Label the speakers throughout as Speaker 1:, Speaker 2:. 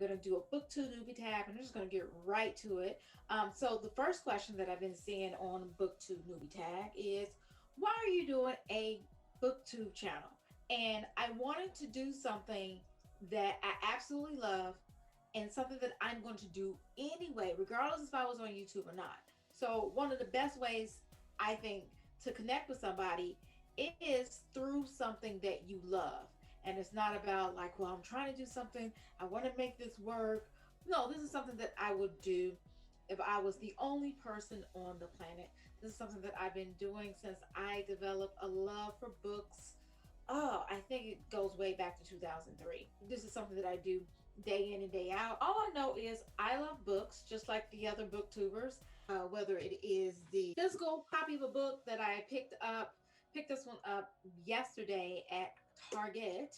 Speaker 1: going to do a BookTube Newbie tab, and I'm just going to get right to it. So the first question that I've been seeing on BookTube Newbie tag is, why are you doing a BookTube channel? And I wanted to do something that I absolutely love and something that I'm going to do anyway, regardless if I was on YouTube or not. So one of the best ways I think to connect with somebody is through something that you love. And it's not about like, well, I'm trying to do something, I want to make this work. No, this is something that I would do if I was the only person on the planet. This is something that I've been doing since I developed a love for books. Oh, I think it goes way back to 2003. This is something that I do day in and day out. All I know is I love books, just like the other booktubers, whether it is the physical copy of a book that I picked this one up yesterday at Target,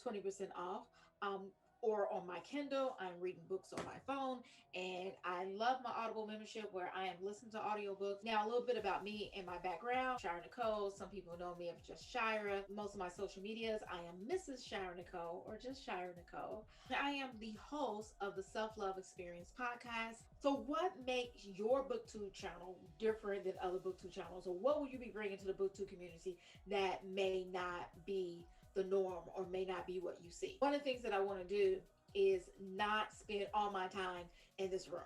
Speaker 1: 20% off. Or on my Kindle, I'm reading books on my phone, and I love my Audible membership where I am listening to audiobooks. Now, a little bit about me and my background. Shira Nicole, some people know me as just Shira. Most of my social medias, I am Mrs. Shira Nicole or just Shira Nicole. I am the host of the Self-Love Experience podcast. So what makes your BookTube channel different than other BookTube channels? Or what will you be bringing to the BookTube community that may not be the norm or may not be what you see? One of the things that I want to do is not spend all my time in this room.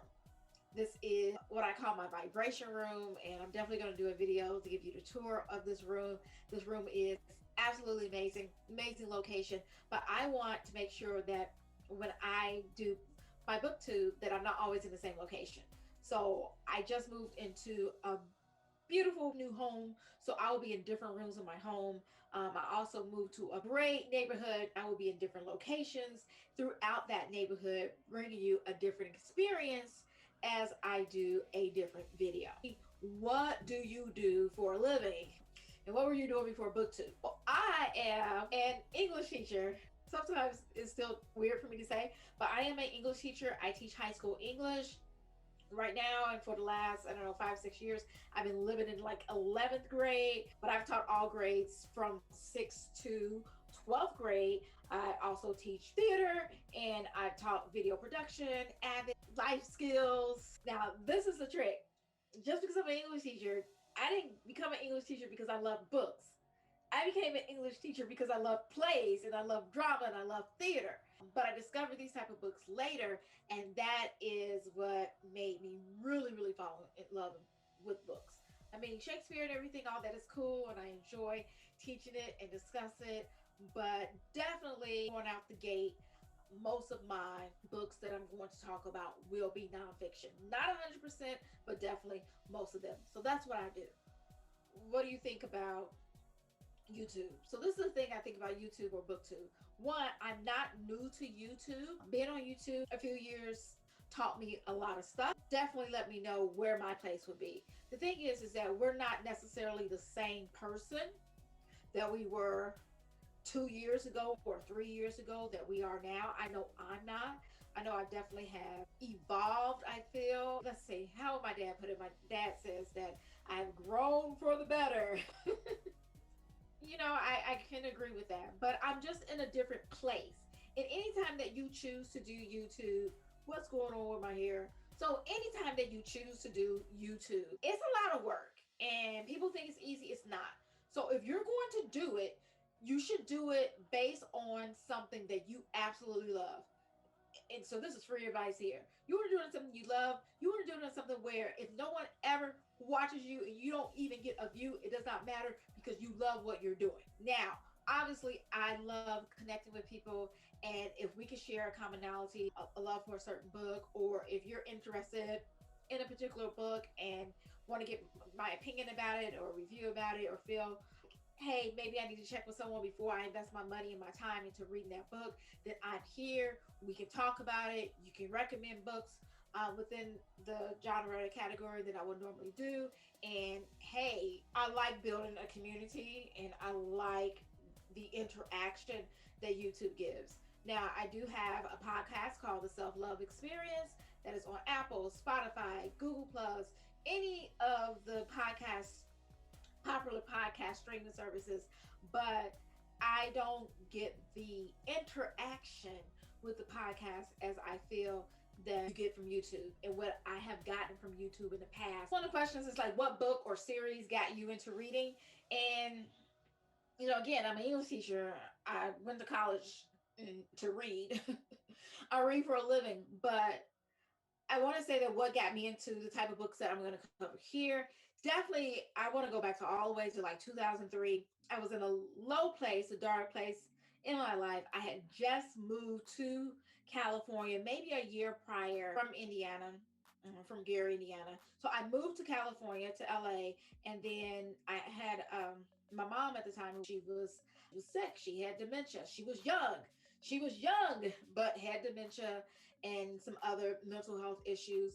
Speaker 1: This is what I call my vibration room, and I'm definitely going to do a video to give you the tour of this room. This room is absolutely amazing location, but I want to make sure that when I do my BookTube that I'm not always in the same location. So I just moved into a beautiful new home, so I will be in different rooms in my home. I also moved to a great neighborhood. I will be in different locations throughout that neighborhood, bringing you a different experience as I do a different video. What do you do for a living? And what were you doing before BookTube? Well, I am an English teacher. Sometimes it's still weird for me to say, but I am an English teacher. I teach high school English. Right now, and for the last, 5-6 years, I've been living in like 11th grade, but I've taught all grades from 6th to 12th grade. I also teach theater, and I've taught video production, life skills. Now, this is the trick. Just because I'm an English teacher, I didn't become an English teacher because I love books. I became an English teacher because I love plays and I love drama and I love theater. But I discovered these type of books later, and that is what made me really, really fall in love with books. I mean, Shakespeare and everything, all that is cool, and I enjoy teaching it and discuss it. But definitely going out the gate, most of my books that I'm going to talk about will be nonfiction. Not 100%, but definitely most of them. So that's what I do. What do you think about YouTube? So this is the thing I think about YouTube or BookTube. One, I'm not new to YouTube. Being on YouTube a few years taught me a lot of stuff. Definitely let me know where my place would be. The thing is that we're not necessarily the same person that we were 2 years ago or 3 years ago that we are now. I know I'm not. I know I definitely have evolved, I feel. Let's see, how would my dad put it? My dad says that I've grown for the better. You know, I can agree with that, but I'm just in a different place. And anytime that you choose to do YouTube, what's going on with my hair? So anytime that you choose to do YouTube, it's a lot of work, and people think it's easy. It's not. So if you're going to do it, you should do it based on something that you absolutely love. And so this is free advice here. You want to do something you love. You want to do something where if no one ever watches you and you don't even get a view, it does not matter because you love what you're doing. Now, obviously, I love connecting with people, and if we can share a commonality, a love for a certain book, or if you're interested in a particular book and want to get my opinion about it or review about it, or feel, hey, maybe I need to check with someone before I invest my money and my time into reading that book, then I'm here. We can talk about it. You can recommend books within the genre or category that I would normally do. And hey, I like building a community, and I like the interaction that YouTube gives. Now, I do have a podcast called The Self-Love Experience that is on Apple, Spotify, Google Plus, any of the popular podcast streaming services, but I don't get the interaction with the podcast as I feel that you get from YouTube and what I have gotten from YouTube in the past. One of the questions is like, what book or series got you into reading? And again, I'm an English teacher. I went to college to read. I read for a living, but I want to say that what got me into the type of books that I'm going to cover here, definitely, I want to go back to all the way to like 2003. I was in a low place, a dark place in my life. I had just moved to California, maybe a year prior from Indiana, from Gary, Indiana. So I moved to California, to LA, and then I had my mom at the time. She was sick. She had dementia. She was young. She was young, but had dementia and some other mental health issues.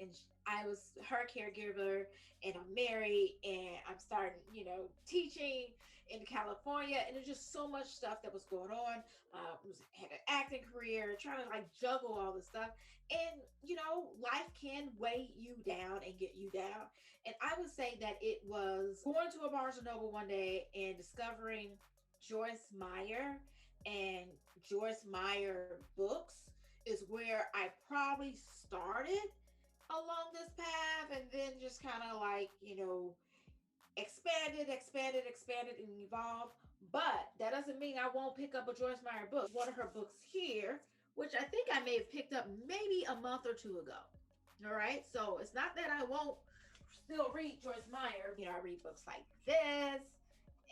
Speaker 1: And I was her caregiver, and I'm married, and I'm starting, teaching in California, and there's just so much stuff that was going on. Had an acting career, trying to like juggle all this stuff, and life can weigh you down and get you down. And I would say that it was going to a Barnes and Noble one day and discovering Joyce Meyer and Joyce Meyer books is where I probably started along this path, and then just kind of like, expanded and evolved. But that doesn't mean I won't pick up a Joyce Meyer book. One of her books here, which I think I may have picked up maybe a month or two ago. All right. So it's not that I won't still read Joyce Meyer. I read books like this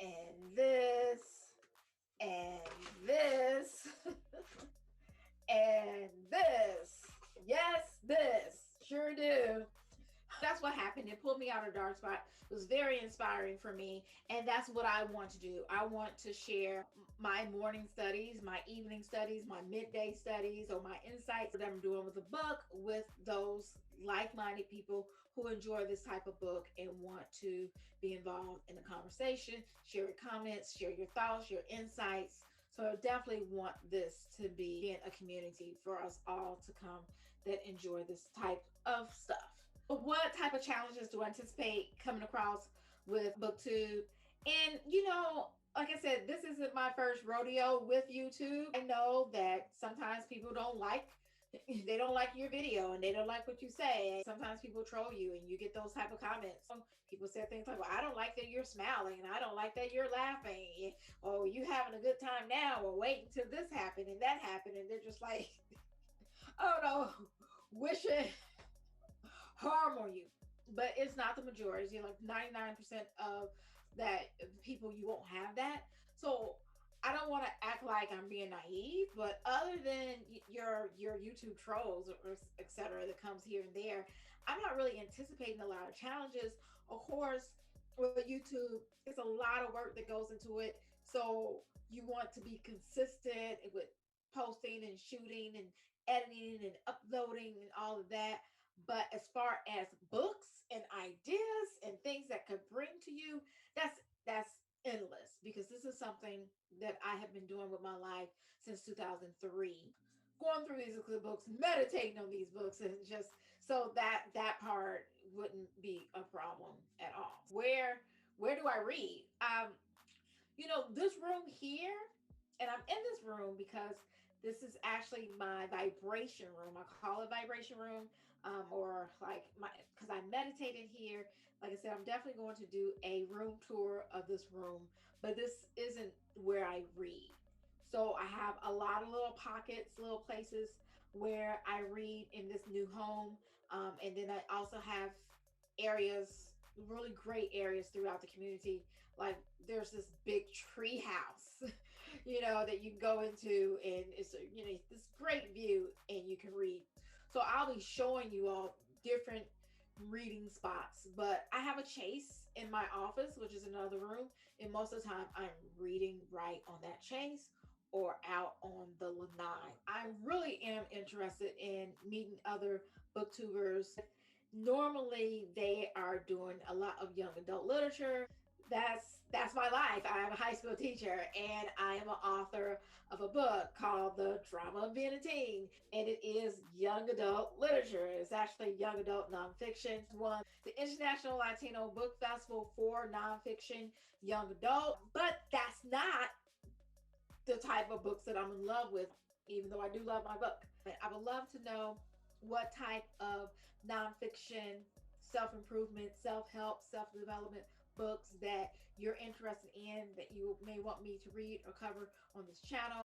Speaker 1: and this and this and this. Yes, this. Sure do. That's what happened. It pulled me out of a dark spot. It was very inspiring for me. And that's what I want to do. I want to share my morning studies, my evening studies, my midday studies, or my insights that I'm doing with the book with those like-minded people who enjoy this type of book and want to be involved in the conversation, share your comments, share your thoughts, your insights. So I definitely want this to be in a community for us all to come that enjoy this type of stuff. What type of challenges do I anticipate coming across with BookTube? And like I said, this isn't my first rodeo with YouTube. I know that sometimes people they don't like your video and they don't like what you say. Sometimes people troll you and you get those type of comments. People say things like, well, I don't like that you're smiling and I don't like that you're laughing. Oh, you having a good time now, or wait until this happened and that happened. And they're just like, oh no, wishing harm on you. But it's not the majority. Like 99% of that people, you won't have that. So I don't want to act like I'm being naive, but other than your YouTube trolls or etc. that comes here and there, I'm not really anticipating a lot of challenges. Of course, with YouTube, it's a lot of work that goes into it. So you want to be consistent with posting and shooting and editing and uploading and all of that. But as far as books and ideas and things that could bring to you, that's endless, because this is something that I have been doing with my life since 2003. Going through these books, meditating on these books, and just so that part wouldn't be a problem at all. Where do I read? This room here, and I'm in this room because this is actually my vibration room. I call it vibration room, or like because I meditate in here. Like I said, I'm definitely going to do a room tour of this room, but this isn't where I read. So I have a lot of little pockets, little places where I read in this new home. And then I also have areas, really great areas throughout the community. Like there's this big tree house, that you can go into, and it's this great view, and you can read. So I'll be showing you all different reading spots, but I have a chase in my office, which is another room, and most of the time I'm reading right on that chase or out on the lanai. I really am interested in meeting other booktubers. Normally they are doing a lot of young adult literature. That's my life. I'm a high school teacher, and I am an author of a book called The Drama of Being a Teen, and it is young adult literature. It's actually young adult nonfiction. It's won the International Latino Book Festival for nonfiction young adult, but that's not the type of books that I'm in love with. even though I do love my book. But I would love to know what type of nonfiction, self improvement, self help, self development books that you're interested in that you may want me to read or cover on this channel.